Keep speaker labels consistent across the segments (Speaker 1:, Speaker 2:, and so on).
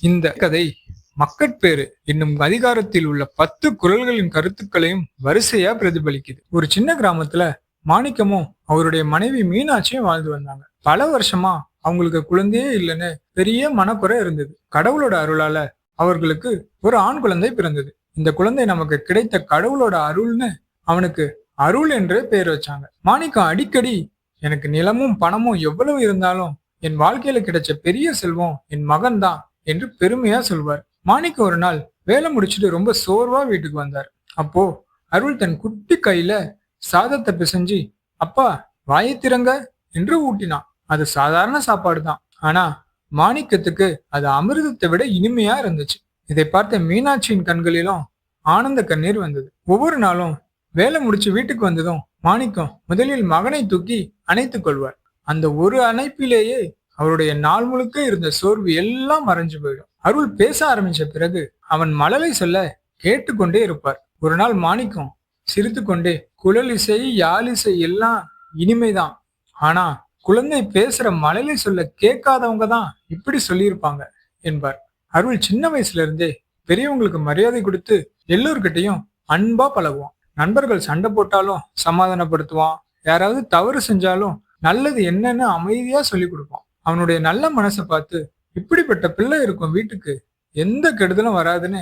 Speaker 1: இந்த கதை மக்கட்பேறு என்னும் அதிகாரத்தில் உள்ள 10 குறள்களின் கருத்துக்களையும் வரிசையா பிரதிபலிக்குது. ஒரு சின்ன கிராமத்துல மாணிக்கமும் அவருடைய மனைவி மீனாட்சியும் வாழ்ந்து வந்தாங்க. பல வருஷமா அவங்களுக்கு குழந்தையே இல்லைன்னு பெரிய மனக்குறை இருந்தது. கடவுளோட அருளால அவர்களுக்கு ஒரு ஆண் குழந்தை பிறந்தது. இந்த குழந்தை நமக்கு கிடைத்த கடவுளோட அருள்னு அவனுக்கு அருள் என்று பெயர் வச்சாங்க. மாணிக்கம் அடிக்கடி எனக்கு நிலமும் பணமும் எவ்வளவு இருந்தாலும் என் வாழ்க்கையில கிடைச்ச பெரிய செல்வம் என் மகன் தான் என்று பெருமையா சொல்வார். மாணிக்கம் ஒரு நாள் வேலை முடிச்சுட்டு ரொம்ப சோர்வா வீட்டுக்கு வந்தார். அப்போ அருள் தன் குட்டி கையில சாதத்தை பிசைஞ்சு, அப்பா வாயை திறங்க என்று ஊட்டினான். அது சாதாரண சாப்பாடு தான். ஆனா மாணிக்கத்துக்கு அது அமிர்தத்தை விட இனிமையா இருந்துச்சு. இதை பார்த்த மீனாட்சியின் கண்களிலும் ஆனந்த கண்ணீர் வந்தது. ஒவ்வொரு நாளும் வேலை முடிச்சு வீட்டுக்கு வந்ததும் மாணிக்கம் முதலில் மகனை தூக்கி அணைத்துக் கொள்வார். அந்த ஒரு அணைப்பிலேயே அவருடைய நாள் முழுக்க இருந்த சோர்வு எல்லாம் மறைஞ்சு போயிடும். அருள் பேச ஆரம்பிச்ச பிறகு அவன் மழலை சொல்ல கேட்டுக்கொண்டே இருப்பார். ஒரு நாள் மாணிக்கம் சிரித்து கொண்டே, குழல் இசை யாழிசை எல்லாம் இனிமைதான், ஆனா குழந்தை பேசுற மழலை சொல்ல கேட்காதவங்க தான் இப்படி சொல்லியிருப்பாங்க என்பார். அருள் சின்ன வயசுல இருந்தே பெரியவங்களுக்கு மரியாதை கொடுத்து எல்லோர்கிட்டையும் அன்பா பழகுவான். நண்பர்கள் சண்டை போட்டாலும் சமாதானப்படுத்துவான். யாராவது தவறு செஞ்சாலும் நல்லது என்னன்னு அமைதியா சொல்லி கொடுப்பான். அவனுடைய நல்ல மனசை பார்த்து இப்படிப்பட்ட பிள்ளை இருக்கும் வீட்டுக்கு எந்த கெடுதலும் வராதுன்னு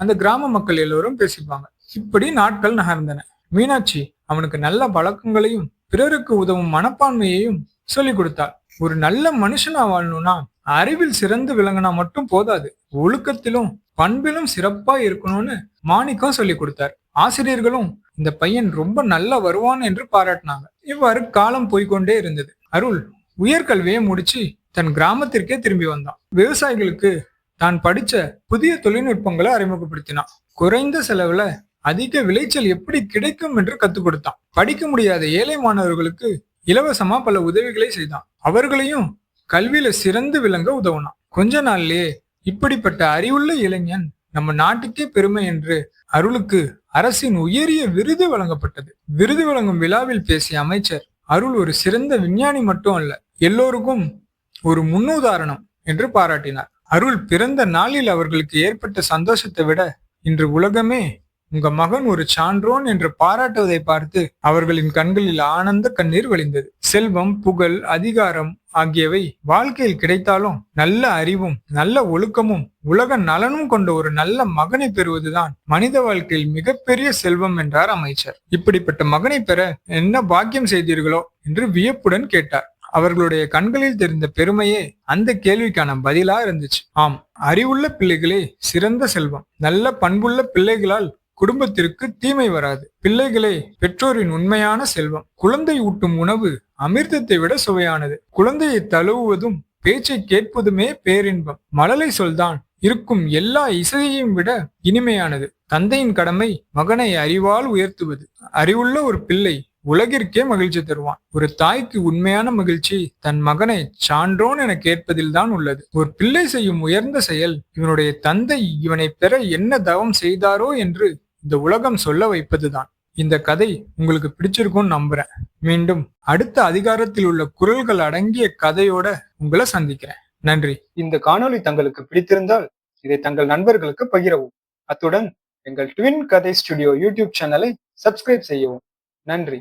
Speaker 1: அந்த கிராம மக்கள் எல்லோரும் பேசிப்பாங்க. இப்படி நாட்கள் நகர்ந்தன. மீனாட்சி அவனுக்கு நல்ல பழக்கங்களையும் பிறருக்கு உதவும் மனப்பான்மையையும் சொல்லி கொடுத்தாள். ஒரு நல்ல மனுஷனா வாழணும்னா அறிவில் சிறந்து விளங்கினா மட்டும் போதாது, ஒழுக்கத்திலும் பண்பிலும் சிறப்பா இருக்கணும்னு மாணிக்கம் சொல்லி கொடுத்தார். ஆசிரியர்களும் இந்த பையன் ரொம்ப நல்லா வருவான் என்று பாராட்டினாங்க. இவ்வாறு காலம் போய்கொண்டே இருந்தது. அருள் உயர்கல்வியை முடிச்சு தன் கிராமத்திற்கே திரும்பி வந்தான். விவசாயிகளுக்கு தான் படிச்ச புதிய தொழில்நுட்பங்களை அறிமுகப்படுத்தினான். குறைந்த செலவுல அதிக விளைச்சல் எப்படி கிடைக்கும் என்று கத்துக் கொடுத்தான். படிக்க முடியாத ஏழை மாணவர்களுக்கு இலவசமா பல உதவிகளை செய்தான். அவர்களையும் கல்வியில சிறந்து விளங்க உதவுனான். கொஞ்ச நாள்லயே இப்படிப்பட்ட அறிவுள்ள இளைஞன் நம்ம நாட்டுக்கே பெருமை என்று அருளுக்கு அரசின் உயரிய விருது வழங்கப்பட்டது. விருது வழங்கும் விழாவில் பேசிய அமைச்சர், அருள் ஒரு சிறந்த விஞ்ஞானி மட்டும் அல்ல, எல்லோருக்கும் ஒரு முன்னுதாரணம் என்று பாராட்டினார். அருள் பிறந்த நாளில் அவர்களுக்கு ஏற்பட்ட சந்தோஷத்தை விட இன்று உலகமே உங்க மகன் ஒரு சான்றோன் என்று பாராட்டுவதை பார்த்து அவர்களின் கண்களில் ஆனந்த கண்ணீர் வழிந்தது. செல்வம், புகழ், அதிகாரம் ஆகியவை வாழ்க்கையில் கிடைத்தாலும் நல்ல அறிவும் நல்ல ஒழுக்கமும் உலக நலனும் கொண்ட ஒரு நல்ல மகனை பெறுவதுதான் மனித வாழ்க்கையில் மிகப்பெரிய செல்வம் என்றார் அமைச்சர். இப்படிப்பட்ட மகனை பெற என்ன பாக்கியம் செய்தீர்களோ என்று வியப்புடன் கேட்டார். அவர்களுடைய கண்களில் தெரிந்த பெருமையே அந்த கேள்விக்கான பதிலா இருந்துச்சு. ஆம், அறிவுள்ள பிள்ளைகளே சிறந்த செல்வம். நல்ல பண்புள்ள பிள்ளைகளால் குடும்பத்திற்கு தீமை வராது. பிள்ளைகளே பெற்றோரின் உண்மையான செல்வம். குழந்தை ஊட்டும் உணவு அமிர்தத்தை விட சுவையானது. குழந்தையை தழுவுவதும் பேச்சை கேட்பதுமே பேரின்பம். மழலை சொல்தான் இருக்கும் எல்லா இசையையும் விட இனிமையானது. தந்தையின் கடமை மகனை அறிவால் உயர்த்துவது. அறிவுள்ள ஒரு பிள்ளை உலகிற்கே மகிழ்ச்சி தருவான். ஒரு தாய்க்கு உண்மையான மகிழ்ச்சி தன் மகனை சான்றோன் என கேட்பதில் தான் உள்ளது. ஒரு பிள்ளை செய்யும் உயர்ந்த செயல் இவனுடைய தந்தை இவனை பெற என்ன தவம் செய்தாரோ என்று இந்த உலகம் சொல்ல வைப்பதுதான். இந்த கதை உங்களுக்கு பிடிச்சிருக்கும்னு நம்புறேன். மீண்டும் அடுத்த அதிகாரத்தில் உள்ள குறள்கள் அடங்கிய கதையோட உங்களை சந்திக்கிறேன். நன்றி. இந்த காணொளி தங்களுக்கு பிடித்திருந்தால் இதை தங்கள் நண்பர்களுக்கு பகிரவும். அத்துடன் எங்கள் ட்வின் கதை ஸ்டுடியோ யூடியூப் சேனலை சப்ஸ்கிரைப் செய்யவும். நன்றி.